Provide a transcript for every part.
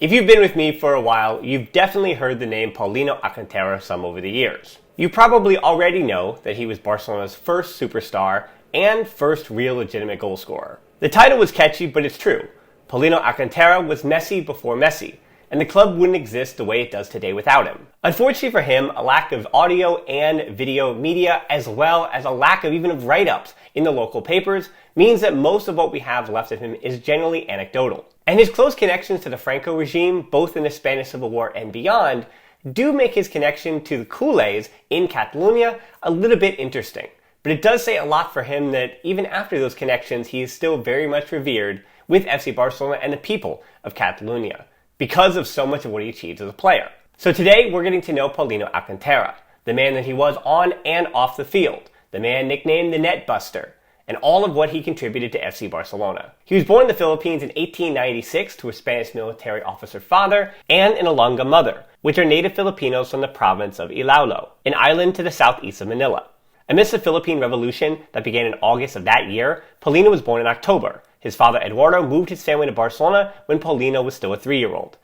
If you've been with me for a while, you've definitely heard the name Paulino Alcantara some over the years. You probably already know that he was Barcelona's first superstar and first real legitimate goal scorer. The title was catchy, but it's true. Paulino Alcantara was Messi before Messi, and the club wouldn't exist the way it does today without him. Unfortunately for him, a lack of audio and video media, as well as a lack of even of write-ups in the local papers, means that most of what we have left of him is generally anecdotal. And his close connections to the Franco regime, both in the Spanish Civil War and beyond, do make his connection to the Culers in Catalonia a little bit interesting. But it does say a lot for him that even after those connections, he is still very much revered with FC Barcelona and the people of Catalonia, because of so much of what he achieved as a player. So today, we're getting to know Paulino Alcantara, the man that he was on and off the field, the man nicknamed the Net Buster, and all of what he contributed to FC Barcelona. He was born in the Philippines in 1896 to a Spanish military officer father and an Ilongga mother, which are native Filipinos from the province of Iloilo, an island to the southeast of Manila. Amidst the Philippine Revolution that began in August of that year, Paulino was born in October. His father Eduardo moved his family to Barcelona when Paulino was still a 3-year-old.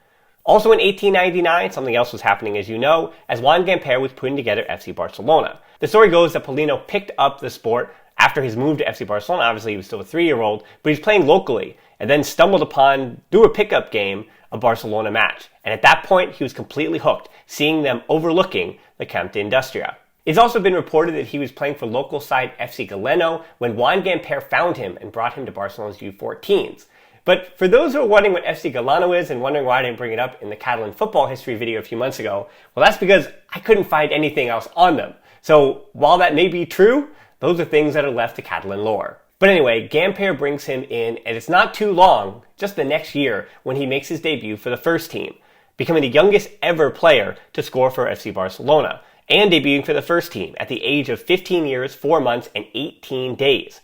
Also in 1899, something else was happening, as you know, as Juan Gamper was putting together FC Barcelona. The story goes that Paulino picked up the sport after his move to FC Barcelona. Obviously, he was still a 3-year-old, but he was playing locally and then stumbled upon, through a pickup game, a Barcelona match. And at that point, he was completely hooked, seeing them overlooking the Camp de Industria. It's also been reported that he was playing for local side FC Galeno when Juan Gamper found him and brought him to Barcelona's U14s. But for those who are wondering what FC Galeno is and wondering why I didn't bring it up in the Catalan football history video a few months ago, well, that's because I couldn't find anything else on them. So while that may be true, those are things that are left to Catalan lore. But anyway, Gamper brings him in, and it's not too long, just the next year, when he makes his debut for the first team, becoming the youngest ever player to score for FC Barcelona, and debuting for the first team at the age of 15 years, 4 months, and 18 days.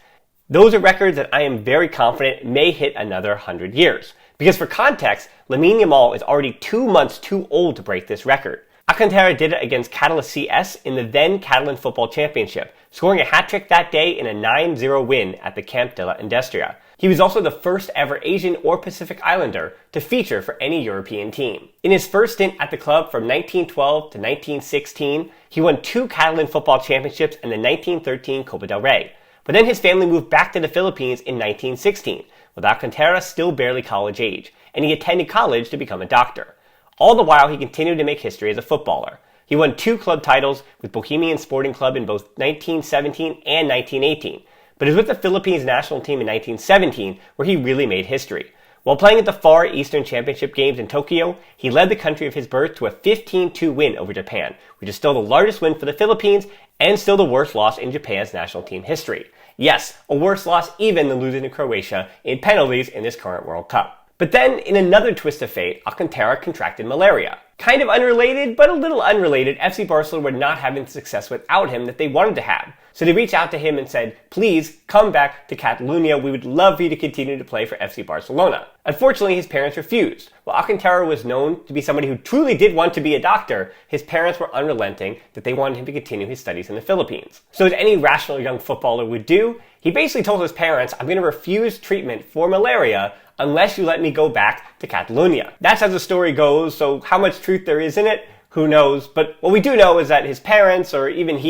Those are records that I am very confident may hit another 100 years. Because for context, Lamine Yamal is already 2 months too old to break this record. Alcantara did it against Catalan CS in the then Catalan Football Championship, scoring a hat-trick that day in a 9-0 win at the Camp de la Industria. He was also the first ever Asian or Pacific Islander to feature for any European team. In his first stint at the club from 1912 to 1916, he won 2 Catalan Football Championships and the 1913 Copa del Rey. But then his family moved back to the Philippines in 1916, with Alcantara still barely college age, and he attended college to become a doctor. All the while, he continued to make history as a footballer. He won 2 club titles with Bohemian Sporting Club in both 1917 and 1918, but it was with the Philippines national team in 1917 where he really made history. While playing at the Far Eastern Championship Games in Tokyo, he led the country of his birth to a 15-2 win over Japan, which is still the largest win for the Philippines and still the worst loss in Japan's national team history. Yes, a worse loss even than losing to Croatia in penalties in this current World Cup. But then, in another twist of fate, Alcantara contracted malaria. Kind of unrelated, but a little unrelated, FC Barcelona were not having the success without him that they wanted to have. So they reached out to him and said, please come back to Catalonia. We would love for you to continue to play for FC Barcelona. Unfortunately, his parents refused. While Alcantara was known to be somebody who truly did want to be a doctor, his parents were unrelenting that they wanted him to continue his studies in the Philippines. So as any rational young footballer would do, he basically told his parents, I'm going to refuse treatment for malaria unless you let me go back to Catalonia. That's how the story goes, so how much truth there is in it, who knows? But what we do know is that his parents, or even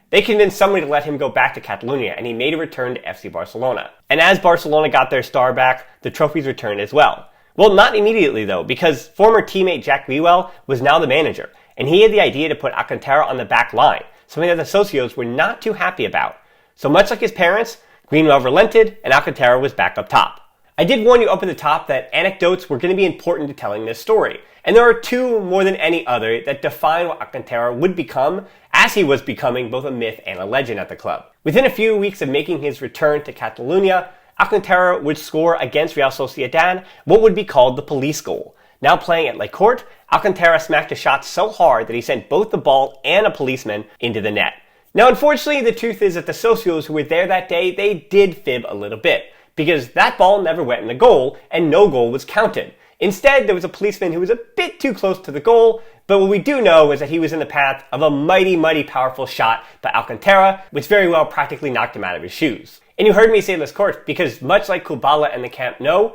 they convinced somebody to let him go back to Catalonia, and he made a return to FC Barcelona. And as Barcelona got their star back, the trophies returned as well. Well, not immediately though, because former teammate Jack Wewell was now the manager, and he had the idea to put Alcantara on the back line, something that the socios were not too happy about. So much like his parents, Greenwell relented, and Alcantara was back up top. I did warn you up at the top that anecdotes were going to be important to telling this story, and there are 2 more than any other that define what Alcantara would become as he was becoming both a myth and a legend at the club. Within a few weeks of making his return to Catalonia, Alcantara would score against Real Sociedad what would be called the police goal. Now playing at Le Court, Alcantara smacked a shot so hard that he sent both the ball and a policeman into the net. Now unfortunately, the truth is that the socios who were there that day, they did fib a little bit, because that ball never went in the goal and no goal was counted. Instead, there was a policeman who was a bit too close to the goal, but what we do know is that he was in the path of a mighty, mighty powerful shot by Alcantara, which very well practically knocked him out of his shoes. And you heard me say Les Courts because much like Kubala and the Camp Nou,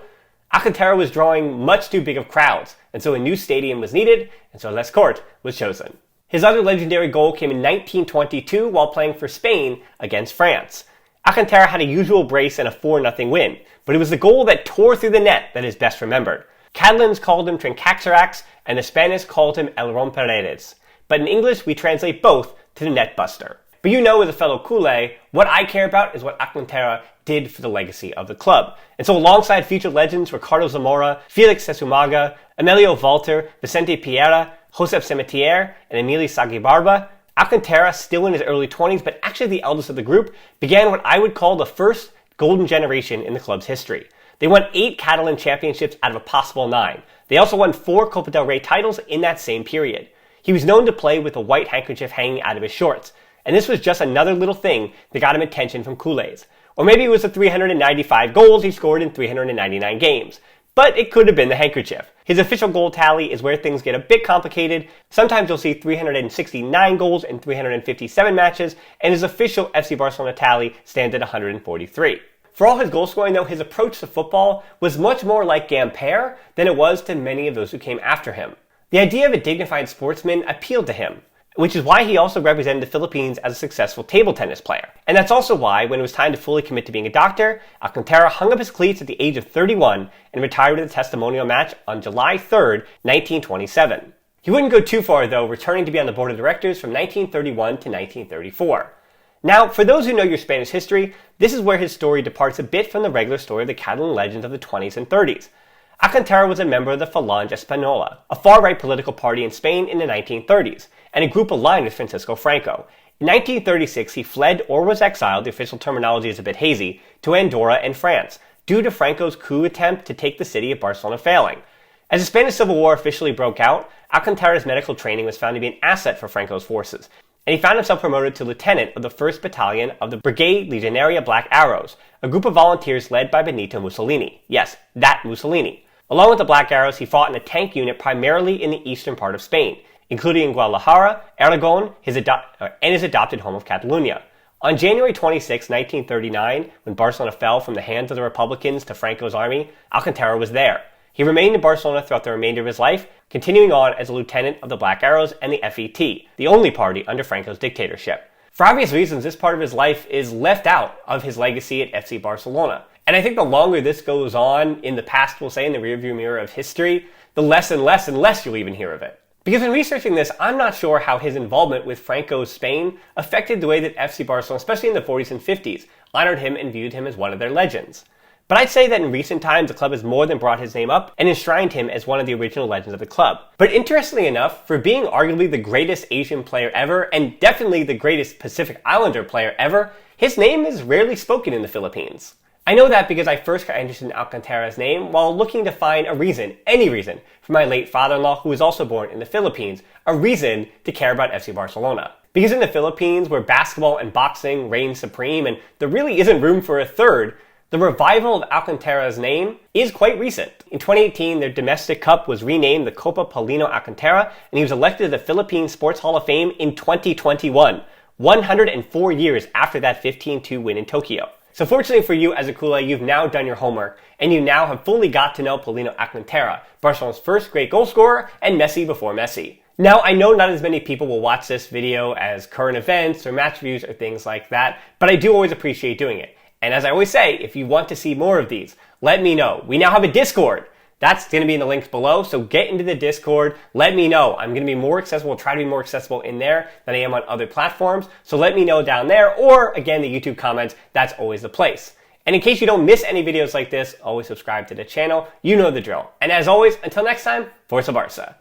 Alcantara was drawing much too big of crowds, and so a new stadium was needed, and so Les Corts was chosen. His other legendary goal came in 1922 while playing for Spain against France. Alcantara had a usual brace and a 4-0 win, but it was the goal that tore through the net that is best remembered. Catalans called him Trincaxarax, and the Spanish called him El Romperedes. But in English, we translate both to the net buster. But you know, as a fellow Culé, what I care about is what Alcantara did for the legacy of the club. And so alongside future legends Ricardo Zamora, Felix Sesumaga, Emilio Walter, Vicente Piera, Josep Semetier, and Emili Sagibarba, Alcantara, still in his early 20s, but actually the eldest of the group, began what I would call the first golden generation in the club's history. They won 8 Catalan championships out of a possible 9. They also won 4 Copa del Rey titles in that same period. He was known to play with a white handkerchief hanging out of his shorts, and this was just another little thing that got him attention from Culés. Or maybe it was the 395 goals he scored in 399 games. But it could have been the handkerchief. His official goal tally is where things get a bit complicated. Sometimes you'll see 369 goals in 357 matches, and his official FC Barcelona tally stands at 143. For all his goal scoring though, his approach to football was much more like Gamper than it was to many of those who came after him. The idea of a dignified sportsman appealed to him, which is why he also represented the Philippines as a successful table tennis player. And that's also why, when it was time to fully commit to being a doctor, Alcantara hung up his cleats at the age of 31 and retired with a testimonial match on July 3rd, 1927. He wouldn't go too far though, returning to be on the board of directors from 1931 to 1934. Now, for those who know your Spanish history, this is where his story departs a bit from the regular story of the Catalan legends of the 20s and 30s. Alcantara was a member of the Falange Española, a far-right political party in Spain in the 1930s, and a group aligned with Francisco Franco. In 1936, he fled or was exiled, the official terminology is a bit hazy, to Andorra and France, due to Franco's coup attempt to take the city of Barcelona failing. As the Spanish Civil War officially broke out, Alcantara's medical training was found to be an asset for Franco's forces, and he found himself promoted to lieutenant of the 1st Battalion of the Brigade Legionaria Black Arrows, a group of volunteers led by Benito Mussolini. Yes, that Mussolini. Along with the Black Arrows, he fought in a tank unit primarily in the eastern part of Spain, including in Guadalajara, Aragon, and his adopted home of Catalonia. On January 26, 1939, when Barcelona fell from the hands of the Republicans to Franco's army, Alcantara was there. He remained in Barcelona throughout the remainder of his life, continuing on as a lieutenant of the Black Arrows and the FET, the only party under Franco's dictatorship. For obvious reasons, this part of his life is left out of his legacy at FC Barcelona. And I think the longer this goes on in the past, we'll say, in the rearview mirror of history, the less and less you'll even hear of it. Because in researching this, I'm not sure how his involvement with Franco's Spain affected the way that FC Barcelona, especially in the 40s and 50s, honored him and viewed him as one of their legends. But I'd say that in recent times, the club has more than brought his name up and enshrined him as one of the original legends of the club. But interestingly enough, for being arguably the greatest Asian player ever, and definitely the greatest Pacific Islander player ever, his name is rarely spoken in the Philippines. I know that because I first got interested in Alcantara's name while looking to find a reason, any reason, for my late father-in-law, who was also born in the Philippines, a reason to care about FC Barcelona. Because in the Philippines, where basketball and boxing reign supreme and there really isn't room for a third, the revival of Alcantara's name is quite recent. In 2018, their domestic cup was renamed the Copa Paulino Alcantara, and he was elected to the Philippine Sports Hall of Fame in 2021, 104 years after that 15-2 win in Tokyo. So fortunately for you as a Culé, you've now done your homework, and you now have fully got to know Paulino Alcantara, Barcelona's first great goal scorer, and Messi before Messi. Now, I know not as many people will watch this video as current events or match reviews or things like that, but I do always appreciate doing it. And as I always say, if you want to see more of these, let me know. We now have a Discord. That's going to be in the links below, so get into the Discord. Let me know. I'm going to be more accessible, try to be more accessible in there than I am on other platforms. So let me know down there, or again, the YouTube comments. That's always the place. And in case you don't miss any videos like this, always subscribe to the channel. You know the drill. And as always, until next time, Forza Barça.